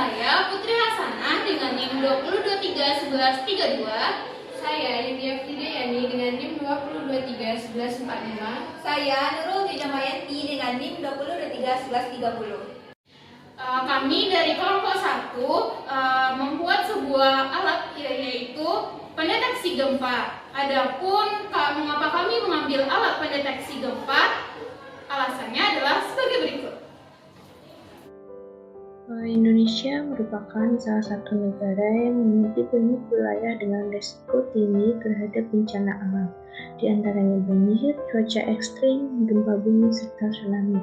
Saya Putri Hasanah dengan NIM 20231132. Saya Yulia Fidayani dengan NIM 20231145. Saya Nurul Dinamayanti dengan NIM 20231130. Kami dari kelompok 1 membuat sebuah alat yaitu pendeteksi gempa. Adapun mengapa kami mengambil alat pendeteksi gempa? Alasannya adalah sebagai berikut. Indonesia merupakan salah satu negara yang memiliki banyak wilayah dengan risiko tinggi terhadap bencana alam, di antaranya banjir, cuaca ekstrim, gempa bumi, serta tsunami.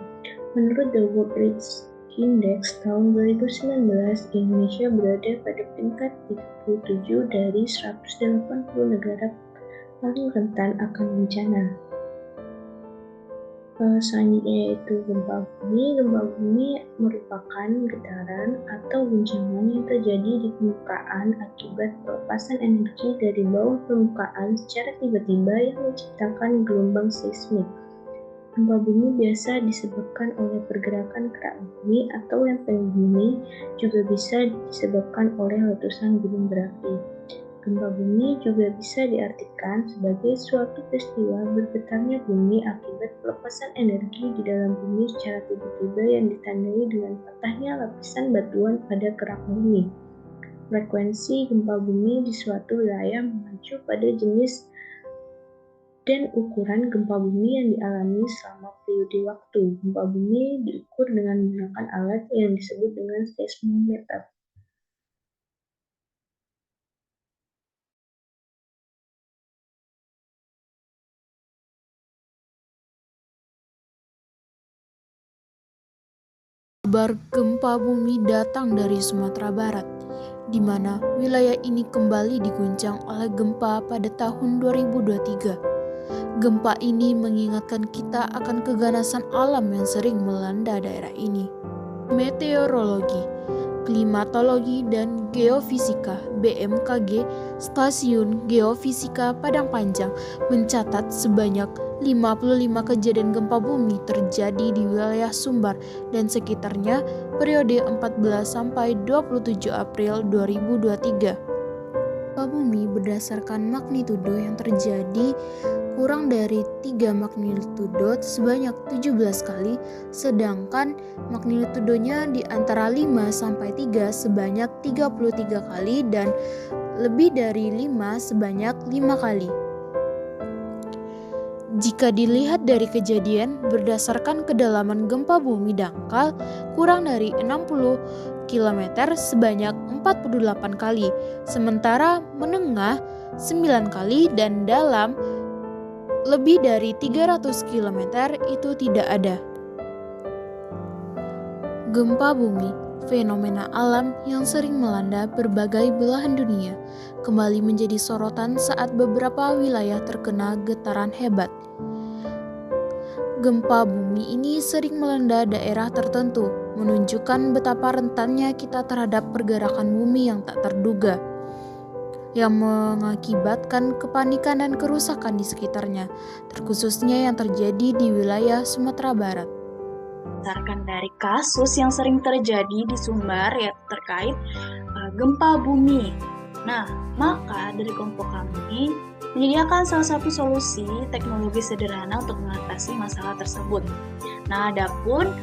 Menurut The World Risk Index tahun 2019, Indonesia berada pada peringkat 37 dari 180 negara paling rentan akan bencana. Selanjutnya yaitu gempa bumi. Gempa bumi merupakan getaran atau guncangan yang terjadi di permukaan akibat pelepasan energi dari bawah permukaan secara tiba-tiba yang menciptakan gelombang seismik. Gempa bumi biasa disebabkan oleh pergerakan kerak bumi atau lempeng bumi, juga bisa disebabkan oleh letusan gunung berapi. Gempa bumi juga bisa diartikan sebagai suatu peristiwa bergetarnya bumi akibat pelepasan energi di dalam bumi secara tiba-tiba yang ditandai dengan patahnya lapisan batuan pada kerak bumi. Frekuensi gempa bumi di suatu wilayah mengacu pada jenis dan ukuran gempa bumi yang dialami selama periode waktu. Gempa bumi diukur dengan menggunakan alat yang disebut dengan seismometer. Kabar gempa bumi datang dari Sumatera Barat, di mana wilayah ini kembali diguncang oleh gempa pada tahun 2023. Gempa ini mengingatkan kita akan keganasan alam yang sering melanda daerah ini. Meteorologi, Klimatologi dan Geofisika (BMKG) Stasiun Geofisika Padang Panjang mencatat sebanyak 55 kejadian gempa bumi terjadi di wilayah Sumbar dan sekitarnya periode 14 sampai 27 April 2023. Gempa bumi berdasarkan magnitudo yang terjadi kurang dari 3 magnitudo sebanyak 17 kali, sedangkan magnitudonya di antara 5 sampai 3 sebanyak 33 kali dan lebih dari 5 sebanyak 5 kali. Jika dilihat dari kejadian berdasarkan kedalaman gempa bumi dangkal kurang dari 60 km sebanyak 48 kali, sementara menengah 9 kali dan dalam lebih dari 300 km itu tidak ada. Gempa bumi, fenomena alam yang sering melanda berbagai belahan dunia, kembali menjadi sorotan saat beberapa wilayah terkena getaran hebat. Gempa bumi ini sering melanda daerah tertentu, menunjukkan betapa rentannya kita terhadap pergerakan bumi yang tak terduga, yang mengakibatkan kepanikan dan kerusakan di sekitarnya, terkhususnya yang terjadi di wilayah Sumatera Barat. Berdasarkan dari kasus yang sering terjadi di Sumbar yaitu terkait gempa bumi. Nah, maka dari kelompok kami menyediakan salah satu solusi teknologi sederhana untuk mengatasi masalah tersebut. Nah, adapun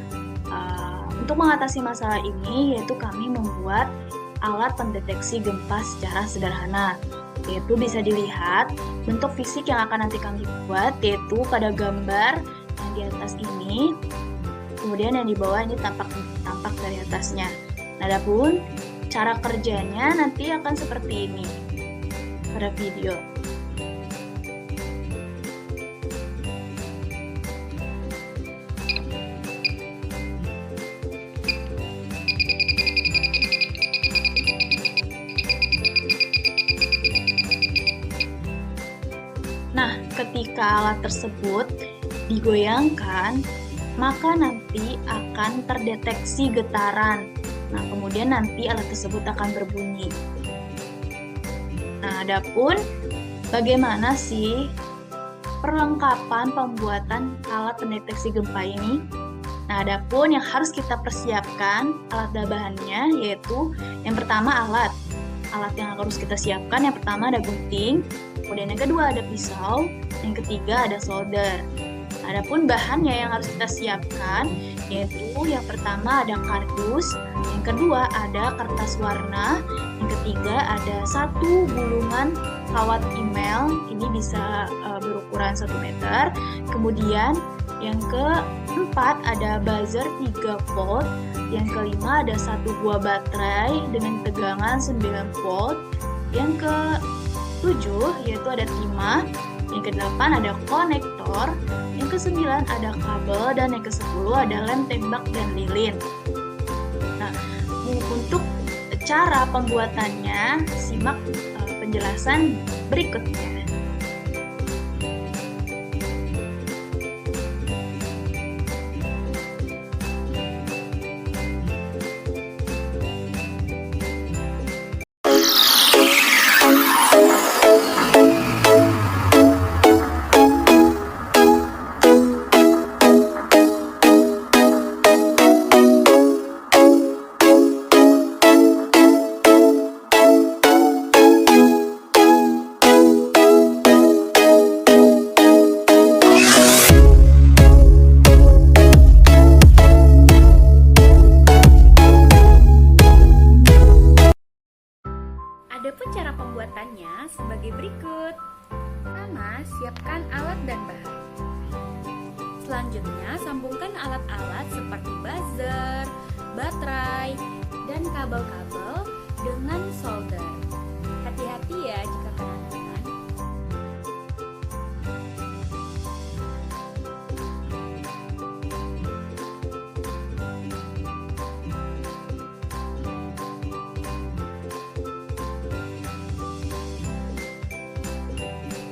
untuk mengatasi masalah ini yaitu kami membuat alat pendeteksi gempa secara sederhana. Yaitu bisa dilihat bentuk fisik yang akan nanti kami buat yaitu pada gambar yang di atas ini. Kemudian yang di bawah ini tampak dari atasnya. Nah, adapun cara kerjanya nanti akan seperti ini pada video. Nah, ketika alat tersebut digoyangkan, maka nanti akan terdeteksi getaran. Nah, kemudian nanti alat tersebut akan berbunyi. Nah, adapun bagaimana sih perlengkapan pembuatan alat pendeteksi gempa ini? Nah, adapun yang harus kita persiapkan alat dan bahannya yaitu yang pertama alat. Alat yang harus kita siapkan yang pertama ada gunting, kemudian yang kedua ada pisau, yang ketiga ada solder. Adapun bahannya yang harus kita siapkan yaitu yang pertama ada kardus, yang kedua ada kertas warna, yang ketiga ada 1 gulungan kawat email, ini bisa berukuran 1 meter. Kemudian yang keempat ada buzzer 3 volt, yang kelima ada 1 buah baterai dengan tegangan 9 volt, yang ke-7 yaitu ada timah, yang ke-8 ada konektor, yang ke-9 ada kabel, dan yang ke-10 ada lem tembak dan lilin. Nah, untuk cara pembuatannya simak penjelasan berikutnya. Adapun cara pembuatannya sebagai berikut. Pertama, siapkan alat dan bahan. Selanjutnya, sambungkan alat-alat seperti buzzer, baterai, dan kabel-kabel dengan solder. Hati-hati ya jika kena tangan.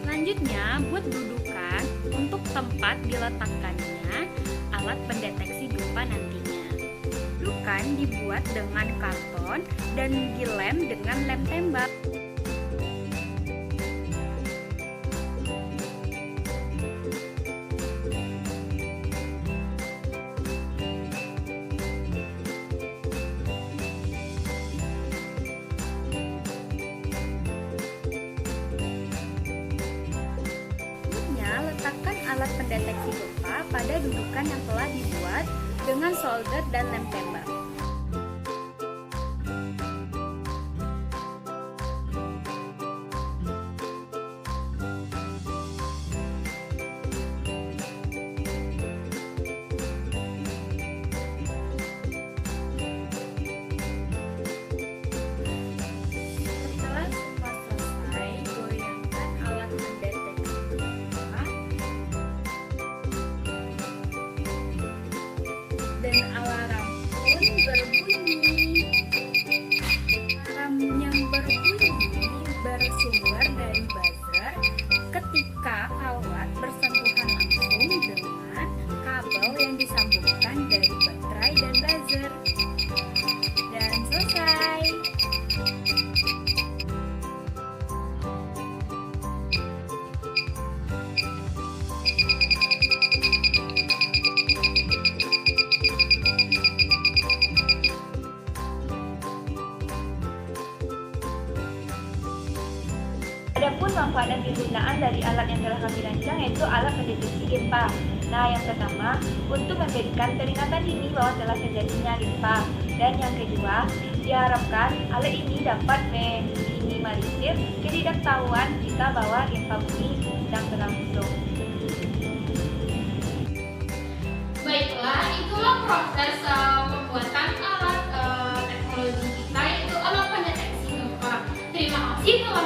Selanjutnya, buat dudukan untuk tempat diletakkannya alat pendeteksi gempa nantinya. Dudukan dibuat dengan karton dan dilem dengan lem tembak. Letakkan alat pendeteksi gempa pada dudukan yang telah dibuat dengan solder dan lem tembak. Setelah semua selesai, goyangkan alat pendeteksi dan alarm pun berbunyi. Alarm yang berbunyi bersumber dari buzzer ketika kawat bersentuhan langsung dengan kabel yang disambungkan dari baterai dan buzzer. Dan selesai. Adapun manfaat dan kegunaan dari alat yang telah kami rancang yaitu alat pendeteksi gempa. Nah, yang pertama, untuk memberikan peringatan dini bahwa telah terjadinya gempa. Dan yang kedua, diharapkan alat ini dapat meminimalisir ketidaktahuan kita bahwa gempa bumi sedang berlangsung. Baiklah, itulah proses pembuatan alat teknologi kita yaitu alat pendeteksi gempa. Terima kasih telah